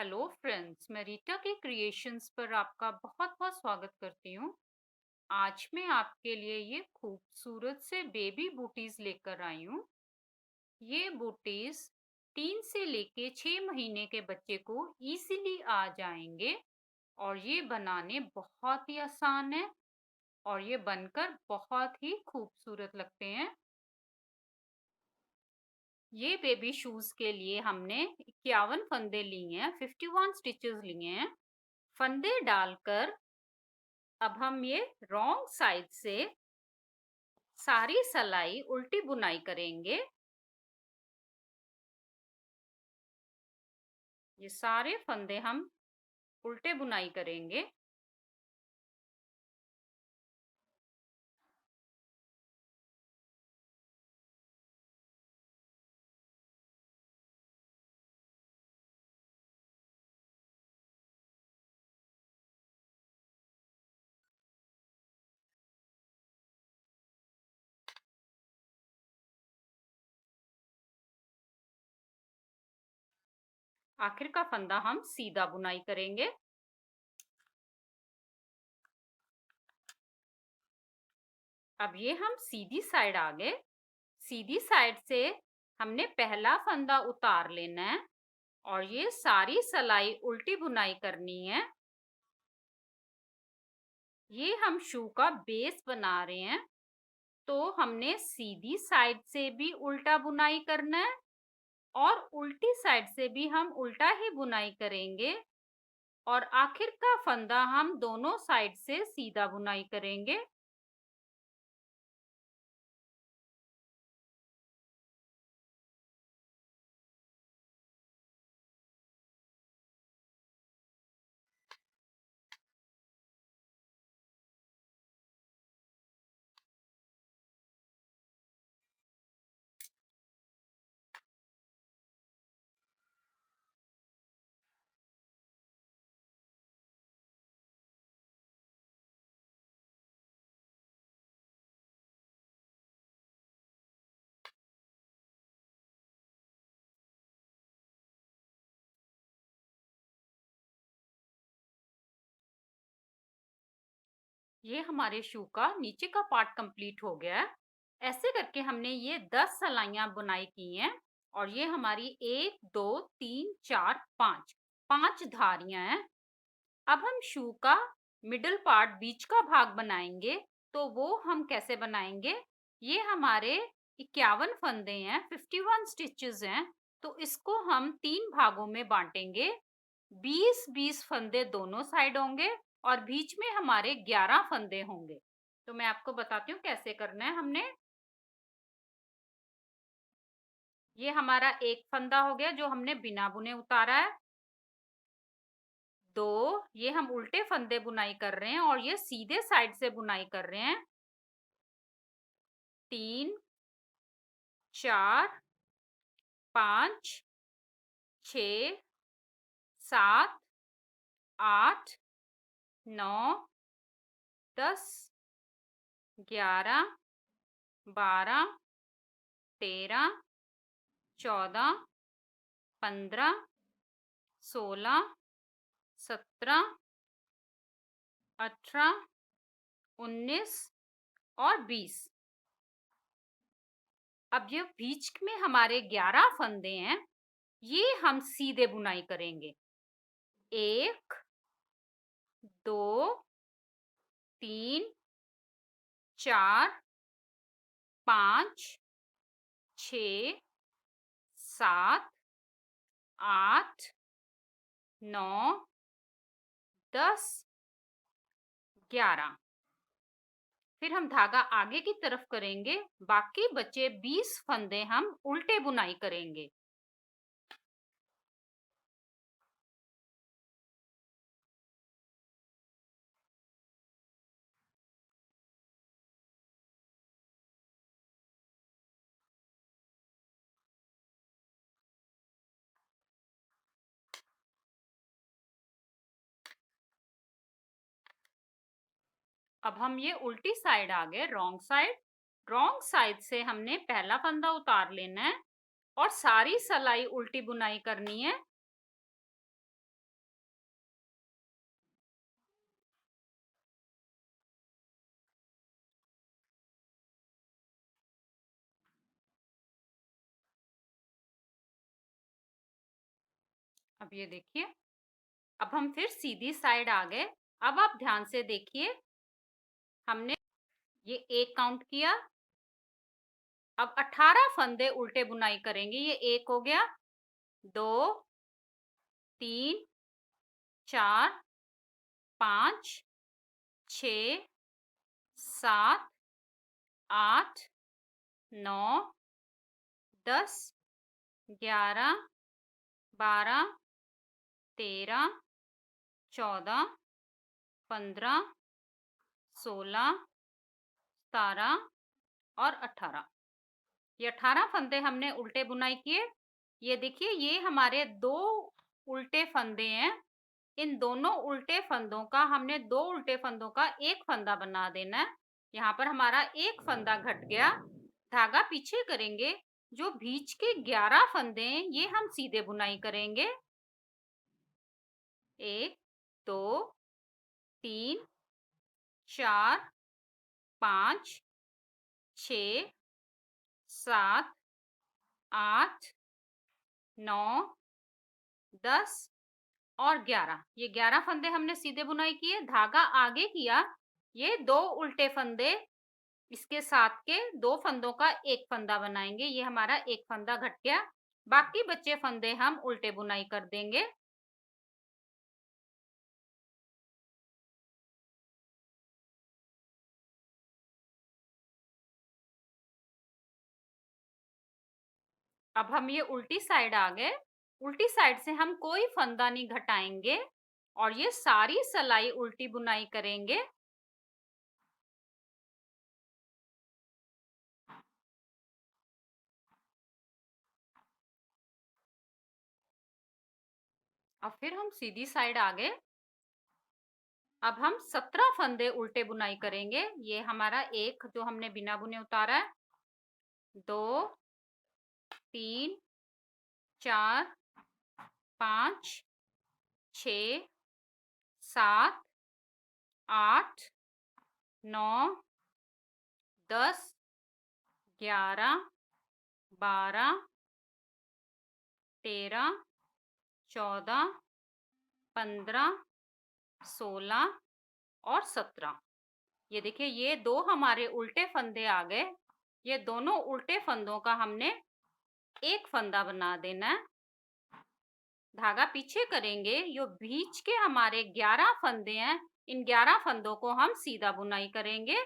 Hello friends, मैं रीटा के creations पर आपका बहुत बहुत स्वागत करती हूँ। आज मैं आपके लिए ये खूबसूरत से बेबी बूटीज लेकर आई हूँ। ये बूटीज 3 से लेके 6 महीने के बच्चे को इजीली आ जाएंगे और ये बनाने बहुत ही आसान है और ये बनकर बहुत ही खूबसूरत लगते हैं। ये बेबी शूज के लिए हमने 51 फंदे लिए हैं, 51 स्टिचेस लिए हैं। फंदे डालकर अब हम ये रॉन्ग साइड से सारी सलाई उल्टी बुनाई करेंगे। ये सारे फंदे हम उल्टे बुनाई करेंगे। आखिर का फंदा हम सीधा बुनाई करेंगे। अब ये हम सीधी साइड आ गए। सीधी साइड से हमने पहला फंदा उतार लेना है और ये सारी सलाई उल्टी बुनाई करनी है। ये हम शू का बेस बना रहे हैं, तो हमने सीधी साइड से भी उल्टा बुनाई करना है और उल्टी साइड से भी हम उल्टा ही बुनाई करेंगे और आखिर का फंदा हम दोनों साइड से सीधा बुनाई करेंगे। ये हमारे शू का नीचे का पार्ट कंप्लीट हो गया है। ऐसे करके हमने ये 10 सलाइयां बुनाई की हैं और ये हमारी 1 2 3 4 5 5 धारियां हैं। अब हम शू का मिडल पार्ट, बीच का भाग बनाएंगे। तो वो हम कैसे बनाएंगे? ये हमारे 51 फंदे हैं, 51 स्टिचेस हैं। तो इसको हम 3 भागों में बांटेंगे। 20-20 फंदे दोनों साइड होंगे और बीच में हमारे 11 फंदे होंगे। तो मैं आपको बताती हूँ कैसे करना है। हमने ये हमारा एक फंदा हो गया जो हमने बिना बुने उतारा है। 2, ये हम उल्टे फंदे बुनाई कर रहे हैं और ये सीधे साइड से बुनाई कर रहे हैं। 3, 4, 5, 6, 7, 8, 9, 10, 11, 12, 13, 14, 15, 16, 17, 18, 19 और 20। अब ये बीच में हमारे 11 फंदे हैं, ये हम सीधे बुनाई करेंगे। 1, 2, 3, 4, 5, 6, 7, 8, 9, 10, 11। फिर हम धागा आगे की तरफ करेंगे। बाकी बचे 20 फंदे हम उल्टे बुनाई करेंगे। अब हम ये उल्टी साइड आ गए, रॉन्ग साइड। रॉन्ग साइड से हमने पहला फंदा उतार लेना है और सारी सलाई उल्टी बुनाई करनी है। अब ये देखिए, अब हम फिर सीधी साइड आ गए। अब आप ध्यान से देखिए, हमने ये 1 काउंट किया। अब 18 फंदे उल्टे बुनाई करेंगे। ये 1 हो गया, 2, 3, 4, 5, 6, 7, 8, 9, 10, 11, 12, 13, 14, 15, 16, 17 और 18। ये 18 फंदे हमने उल्टे बुनाई किए। ये देखिए, ये हमारे 2 उल्टे फंदे हैं। इन दोनों उल्टे फंदों का हमने 2 उल्टे फंदों का 1 फंदा बना देना है। यहाँ पर हमारा 1 फंदा घट गया। धागा पीछे करेंगे। जो बीच के 11 फंदे हैं, ये हम सीधे बुनाई करेंगे। 1, 2, 3, 4, 5, 6, 7, 8, 9, 10 और 11। ये 11 फंदे हमने सीधे बुनाई किए। धागा आगे किया। ये 2 उल्टे फंदे, इसके साथ के 2 फंदों का 1 फंदा बनाएंगे। ये हमारा 1 फंदा घट गया। बाकी बचे फंदे हम उल्टे बुनाई कर देंगे। अब हम ये उल्टी साइड आ गए। उल्टी साइड से हम कोई फंदा नहीं घटाएंगे और ये सारी सलाई उल्टी बुनाई करेंगे। अब फिर हम सीधी साइड आ गए। अब हम 17 फंदे उल्टे बुनाई करेंगे। ये हमारा 1 जो हमने बिना बुने उतारा है, 2, 3, 4, 5, 6, 7, 8, 9, 10, 11, 12, 13, 14, 15, 16 और 17। ये देखिए, ये 2 हमारे उल्टे फंदे आ गए। ये दोनों उल्टे फंदों का हमने 1 फंदा बना देना है। धागा पीछे करेंगे। जो बीच के हमारे 11 फंदे हैं, इन 11 फंदों को हम सीधा बुनाई करेंगे।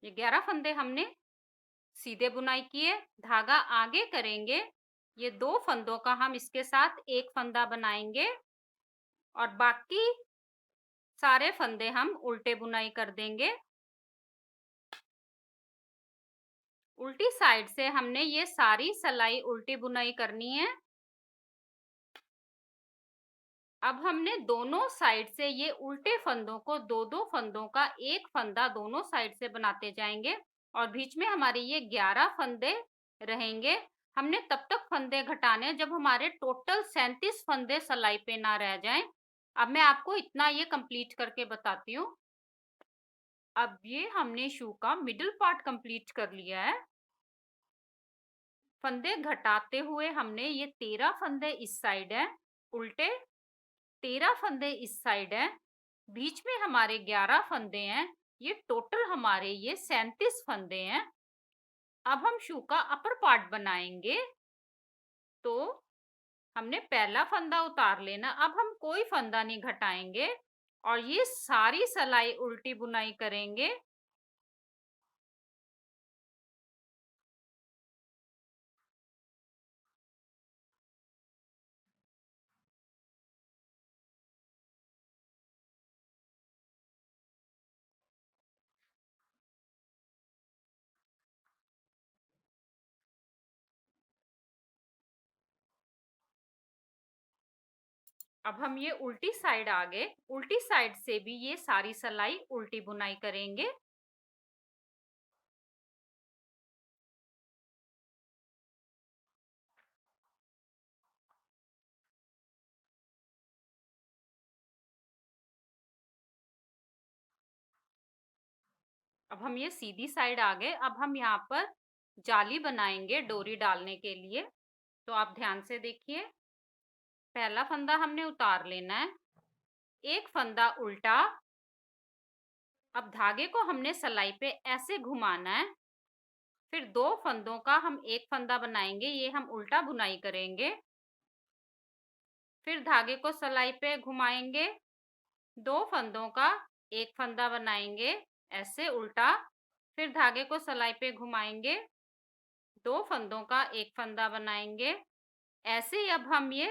ये 11 फंदे हमने सीधे बुनाई किए। धागा आगे करेंगे। ये 2 फंदों का हम इसके साथ 1 फंदा बनाएंगे और बाकी सारे फंदे हम उल्टे बुनाई कर देंगे। उल्टी साइड से हमने ये सारी सलाई उल्टी बुनाई करनी है। अब हमने दोनों साइड से ये उल्टे फंदों को 2-2 फंदों का 1 फंदा दोनों साइड से बनाते जाएंगे और बीच में हमारे ये 11 फंदे रहेंगे। हमने तब तक फंदे घटाने जब हमारे टोटल 37 फंदे सलाई पे ना रह जाएं। अब मैं आपको इतना ये कंप्लीट करके बताती हूँ। अब ये हमने शू का मिडिल पार्ट कंप्लीट कर लिया है। फंदे घटाते हुए हमने ये 13 फंदे इस साइड है उल्टे, 13 फंदे इस साइड है, बीच में हमारे 11 फंदे हैं। ये टोटल हमारे ये 37 फंदे हैं। अब हम शू का अपर पार्ट बनाएंगे। तो हमने पहला फंदा उतार लेना। अब हम कोई फंदा नहीं घटाएंगे और ये सारी सलाई उल्टी बुनाई करेंगे। अब हम ये उल्टी साइड आ गए। उल्टी साइड से भी ये सारी सलाई उल्टी बुनाई करेंगे। अब हम ये सीधी साइड आ गए। अब हम यहाँ पर जाली बनाएंगे डोरी डालने के लिए। तो आप ध्यान से देखिए, पहला फंदा हमने उतार लेना है, एक फंदा उल्टा। अब धागे को हमने सलाई पे ऐसे घुमाना है। फिर दो फंदों का हम एक फंदा बनाएंगे, ये हम उल्टा बुनाई करेंगे। फिर धागे को सलाई पे घुमाएंगे, दो फंदों का एक फंदा बनाएंगे ऐसे उल्टा। फिर धागे को सलाई पे घुमाएंगे, दो फंदों का एक फंदा बनाएंगे ऐसे ही। अब हम ये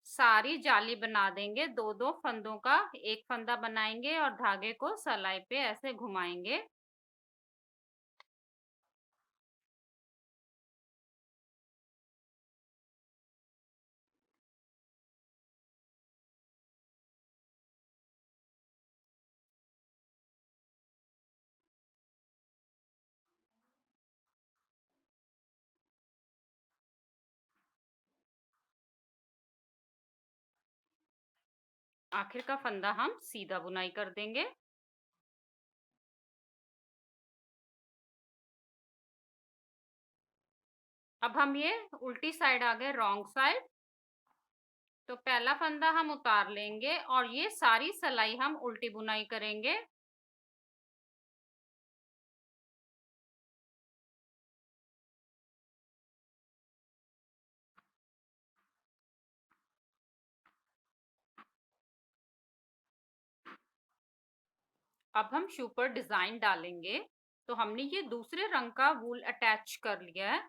सारी जाली बना देंगे, दो दो फंदों का एक फंदा बनाएंगे और धागे को सलाई पे ऐसे घुमाएंगे। आखिर का फंदा हम सीधा बुनाई कर देंगे। अब हम ये उल्टी साइड आ गए, रॉन्ग साइड। तो पहला फंदा हम उतार लेंगे और ये सारी सलाई हम उल्टी बुनाई करेंगे। अब हम शू पर डिजाइन डालेंगे। तो हमने ये दूसरे रंग का वूल अटैच कर लिया है।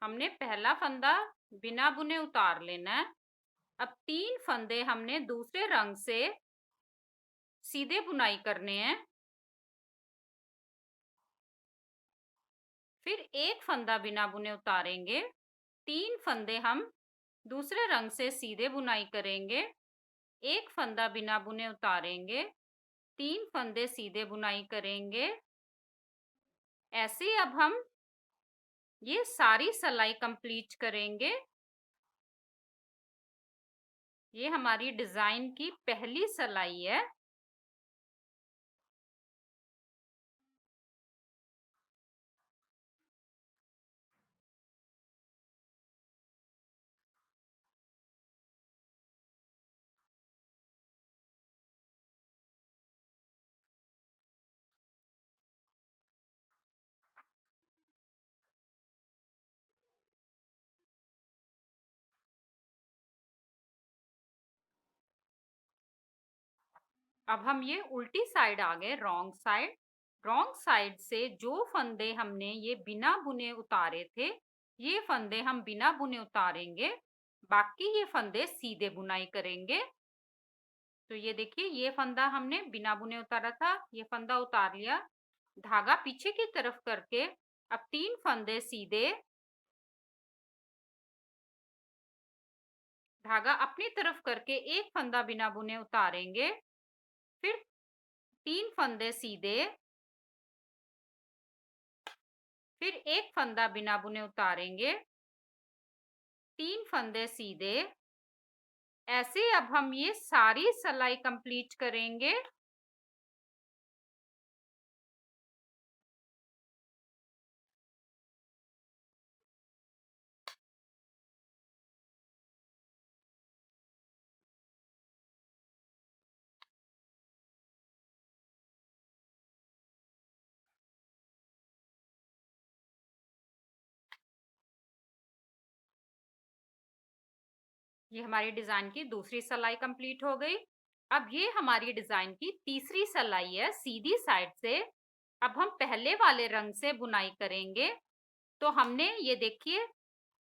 हमने पहला फंदा बिना बुने उतार लेना है। अब तीन फंदे हमने दूसरे रंग से सीधे बुनाई करने हैं। फिर एक फंदा बिना बुने उतारेंगे, तीन फंदे हम दूसरे रंग से सीधे बुनाई करेंगे, एक फंदा बिना बुने उतारेंगे, तीन फंदे सीधे बुनाई करेंगे ऐसे। अब हम ये सारी सलाई कंप्लीट करेंगे। ये हमारी डिजाइन की पहली सलाई है। अब हम ये उल्टी साइड आ गए, रॉन्ग साइड। रॉन्ग साइड से जो फंदे हमने ये बिना बुने उतारे थे, ये फंदे हम बिना बुने उतारेंगे, बाकी ये फंदे सीधे बुनाई करेंगे। तो ये देखिए, ये फंदा हमने बिना बुने उतारा था, ये फंदा उतार लिया, धागा पीछे की तरफ करके अब तीन फंदे सीधे, धागा अपनी तरफ करके एक फंदा बिना बुने उतारेंगे। फिर तीन फंदे सीधे, फिर एक फंदा बिना बुने उतारेंगे, तीन फंदे सीधे ऐसे। अब हम ये सारी सलाई कंप्लीट करेंगे। ये हमारी डिजाइन की दूसरी सलाई कंप्लीट हो गई। अब ये हमारी डिजाइन की तीसरी सलाई है, सीधी साइड से। अब हम पहले वाले रंग से बुनाई करेंगे। तो हमने ये देखिए,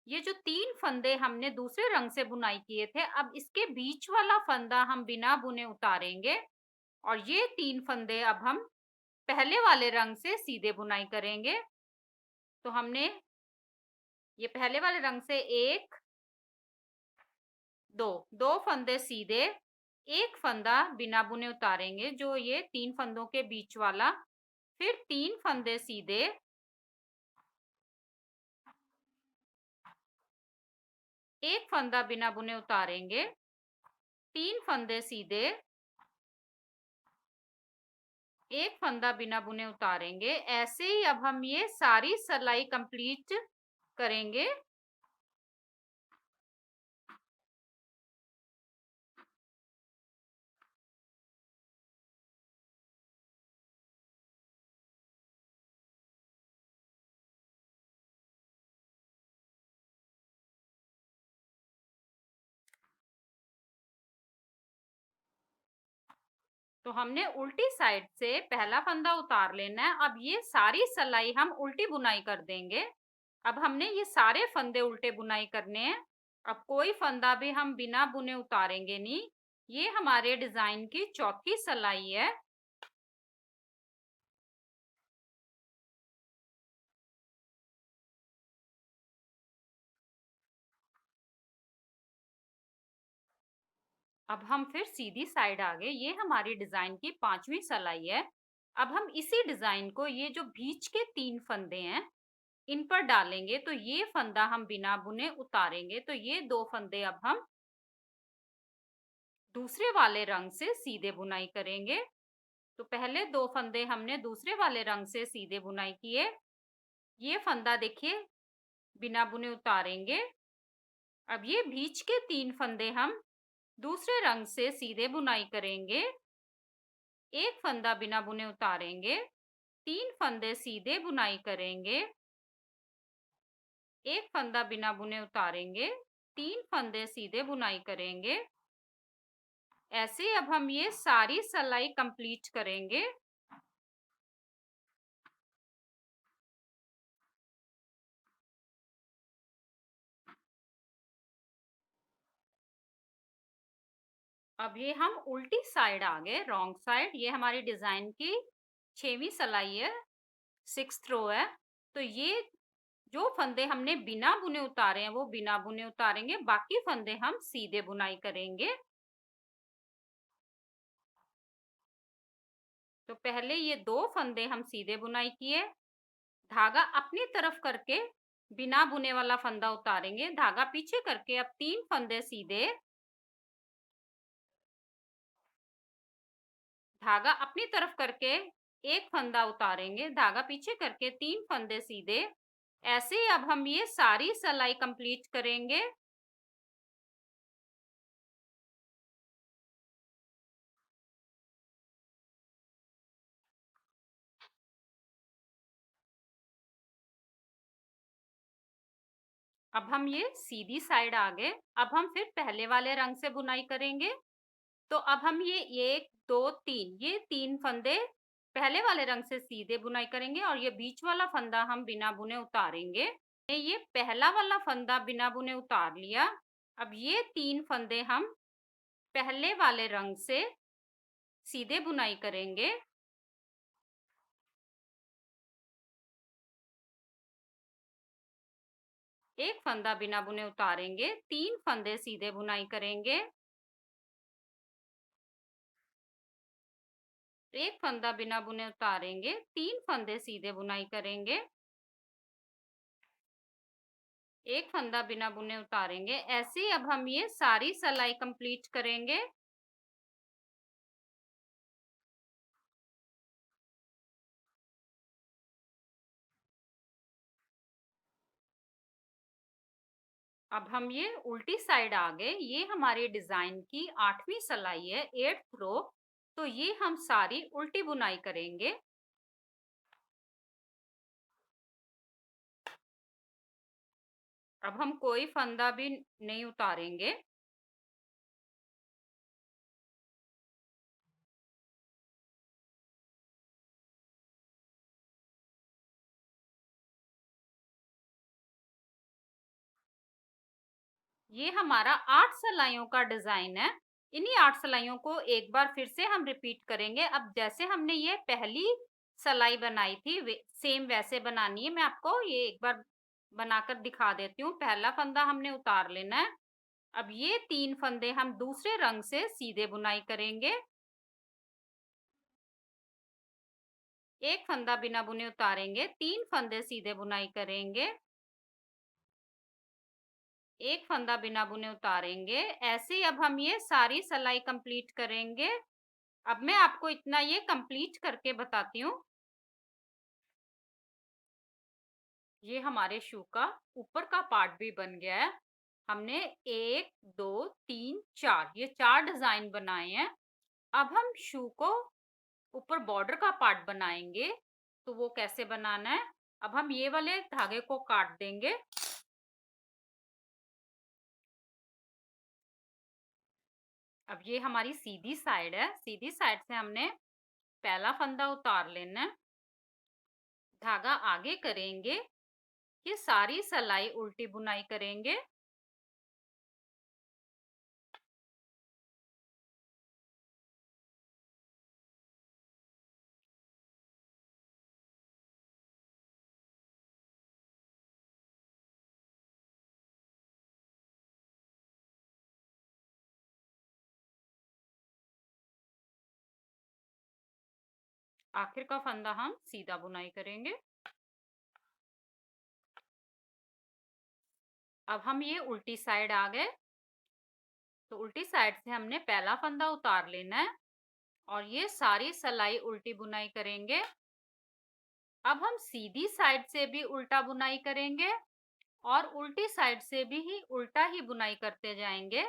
ये जो तीन फंदे हमने दूसरे रंग से बुनाई किए थे, अब इसके बीच वाला फंदा हम बिना बुने उतारेंगे और ये तीन फंदे अब हम पहले वाले रंग से सीधे बुनाई करेंगे। तो हमने ये पहले वाले रंग से एक, दो, दो फंदे सीधे, एक फंदा बिना बुने उतारेंगे जो ये तीन फंदों के बीच वाला, फिर तीन फंदे सीधे, एक फंदा बिना बुने उतारेंगे, तीन फंदे सीधे, एक फंदा बिना बुने उतारेंगे। ऐसे ही अब हम ये सारी सिलाई कंप्लीट करेंगे। तो हमने उल्टी साइड से पहला फंदा उतार लेना है। अब ये सारी सिलाई हम उल्टी बुनाई कर देंगे। अब हमने ये सारे फंदे उल्टे बुनाई करने हैं। अब कोई फंदा भी हम बिना बुने उतारेंगे नहीं। ये हमारे डिजाइन की चौथी सिलाई है। अब हम फिर सीधी साइड आ गए। ये हमारी डिजाइन की पांचवी सिलाई है। अब हम इसी डिजाइन को ये जो बीच के तीन फंदे हैं इन पर डालेंगे। तो ये फंदा हम बिना बुने उतारेंगे। तो ये दो फंदे अब हम दूसरे वाले रंग से सीधे बुनाई करेंगे। तो पहले दो फंदे हमने दूसरे वाले रंग से सीधे बुनाई किए। ये फंदा देखिए बिना बुने उतारेंगे। अब ये बीच के तीन फंदे हम दूसरे रंग से सीधे बुनाई करेंगे। एक फंदा बिना बुने उतारेंगे। तीन फंदे सीधे बुनाई करेंगे। एक फंदा बिना बुने उतारेंगे। तीन फंदे सीधे बुनाई करेंगे। ऐसे अब हम ये सारी सिलाई कंप्लीट करेंगे। अब ये हम उल्टी साइड आ गए, रॉन्ग साइड। ये हमारी डिजाइन की छवीं सिलाई है, सिक्स्थ रो है। तो ये जो फंदे हमने बिना बुने उतारे हैं वो बिना बुने उतारेंगे। बाकी फंदे हम सीधे बुनाई करेंगे। तो पहले ये दो फंदे हम सीधे बुनाई किए। धागा अपनी तरफ करके बिना बुने वाला फंदा उतारेंगे। धागा पीछे करके अब तीन फंदे सीधे। धागा अपनी तरफ करके एक फंदा उतारेंगे। धागा पीछे करके तीन फंदे सीधे। ऐसे अब हम ये सारी सिलाई कंप्लीट करेंगे। अब हम ये सीधी साइड आ गए। अब हम फिर पहले वाले रंग से बुनाई करेंगे। तो अब हम ये एक दो तीन, ये तीन फंदे पहले वाले रंग से सीधे बुनाई करेंगे और ये बीच वाला फंदा हम बिना बुने उतारेंगे। ये पहला वाला फंदा बिना बुने उतार लिया। अब ये तीन फंदे हम पहले वाले रंग से सीधे बुनाई करेंगे। एक फंदा बिना बुने उतारेंगे। तीन फंदे सीधे बुनाई करेंगे। एक फंदा बिना बुने उतारेंगे। तीन फंदे सीधे बुनाई करेंगे। एक फंदा बिना बुने उतारेंगे। ऐसे अब हम ये सारी सिलाई कंप्लीट करेंगे। अब हम ये उल्टी साइड आ गए। ये हमारे डिजाइन की आठवीं सिलाई है, एट्थ रो। तो ये हम सारी उल्टी बुनाई करेंगे। अब हम कोई फंदा भी नहीं उतारेंगे। ये हमारा 8 सिलाइयों का डिजाइन है। इन्हीं 8 सिलाइयों को एक बार फिर से हम रिपीट करेंगे। अब जैसे हमने ये पहली सिलाई बनाई थी सेम वैसे बनानी है। मैं आपको ये एक बार बनाकर दिखा देती हूँ। पहला फंदा हमने उतार लेना है। अब ये तीन फंदे हम दूसरे रंग से सीधे बुनाई करेंगे। एक फंदा बिना बुने उतारेंगे। तीन फंदे सीधे बुनाई करेंगे। एक फंदा बिना बुने उतारेंगे। ऐसे ही अब हम ये सारी सिलाई कंप्लीट करेंगे। अब मैं आपको इतना ये कंप्लीट करके बताती हूँ। ये हमारे शू का ऊपर का पार्ट भी बन गया है। हमने 1, 2, 3, 4 ये 4 डिज़ाइन बनाए हैं। अब हम शू को ऊपर बॉर्डर का पार्ट बनाएँगे, तो वो कैसे बनाना है? अब हम ये वाले धागे को काट देंगे। अब ये हमारी सीधी साइड है, सीधी साइड से हमने पहला फंदा उतार लेना है, धागा आगे करेंगे, ये सारी सिलाई उल्टी बुनाई करेंगे। आखिर का फंदा हम सीधा बुनाई करेंगे। अब हम ये उल्टी साइड आ गए, तो उल्टी साइड से हमने पहला फंदा उतार लेना है और ये सारी सिलाई उल्टी बुनाई करेंगे। अब हम सीधी साइड से भी उल्टा बुनाई करेंगे और उल्टी साइड से भी ही उल्टा ही बुनाई करते जाएंगे।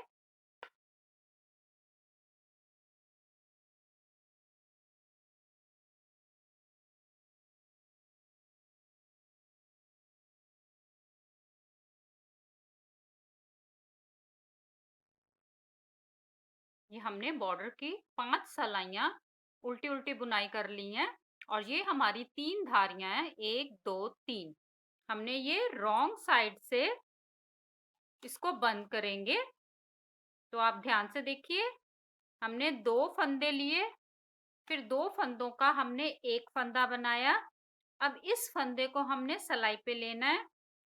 ये हमने बॉर्डर की 5 सिलाइयाँ उल्टी-उल्टी बुनाई कर ली हैं और ये हमारी 3 धारियाँ हैं, 1, 2, 3। हमने ये रॉन्ग साइड से इसको बंद करेंगे। तो आप ध्यान से देखिए, हमने 2 फंदे लिए, फिर 2 फंदों का हमने 1 फंदा बनाया। अब इस फंदे को हमने सिलाई पे लेना है,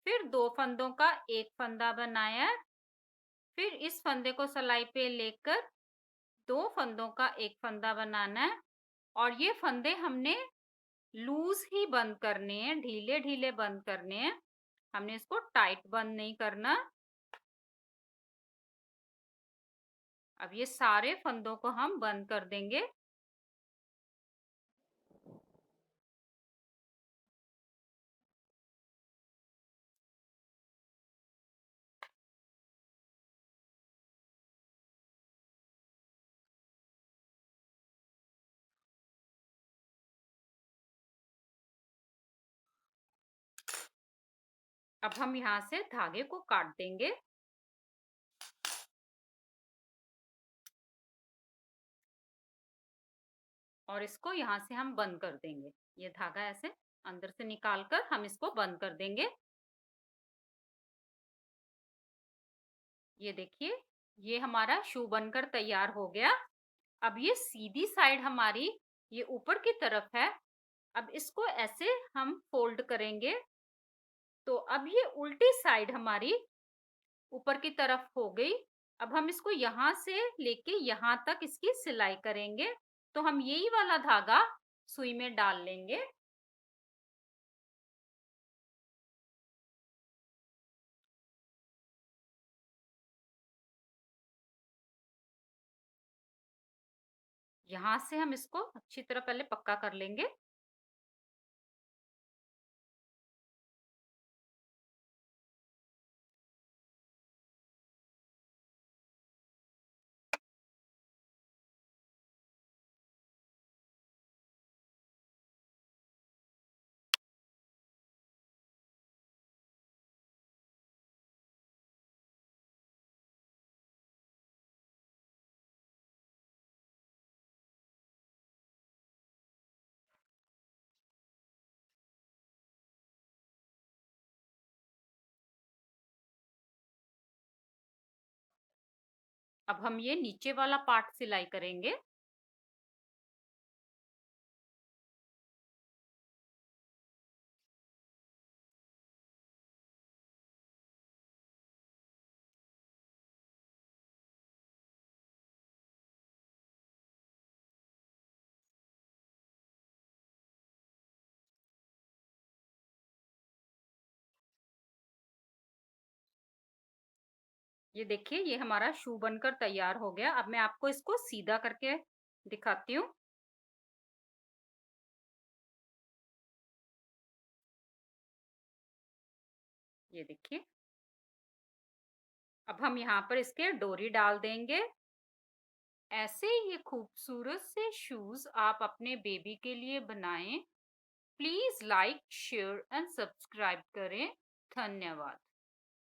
फिर 2 फंदों का 1 फंदा बनाया, फिर इस फंदे को सिलाई पे लेकर 2 फंदों का 1 फंदा बनाना है और ये फंदे हमने लूज ही बंद करने हैं, ढीले-ढीले बंद करने हैं। हमने इसको टाइट बंद नहीं करना। अब ये सारे फंदों को हम बंद कर देंगे। अब हम यहाँ से धागे को काट देंगे। और इसको यहाँ से हम बंद कर देंगे। ये धागा ऐसे अंदर से निकाल कर हम इसको बंद कर देंगे। ये देखिए, ये हमारा शू बनकर तैयार हो गया। अब ये सीधी साइड हमारी ये ऊपर की तरफ है। अब इसको ऐसे हम फोल्ड करेंगे, तो अब ये उल्टी साइड हमारी ऊपर की तरफ हो गई। अब हम इसको यहाँ से लेके यहाँ तक इसकी सिलाई करेंगे। तो हम यही वाला धागा सुई में डाल लेंगे। यहाँ से हम इसको अच्छी तरह पहले पक्का कर लेंगे। अब हम ये नीचे वाला पार्ट सिलाई करेंगे। ये देखिए, ये हमारा शू बनकर तैयार हो गया। अब मैं आपको इसको सीधा करके दिखाती हूँ। ये देखिए। अब हम यहाँ पर इसके डोरी डाल देंगे। ऐसे ये खूबसूरत से शूज़ आप अपने बेबी के लिए बनाएँ। Please like, share and subscribe करें। धन्यवाद।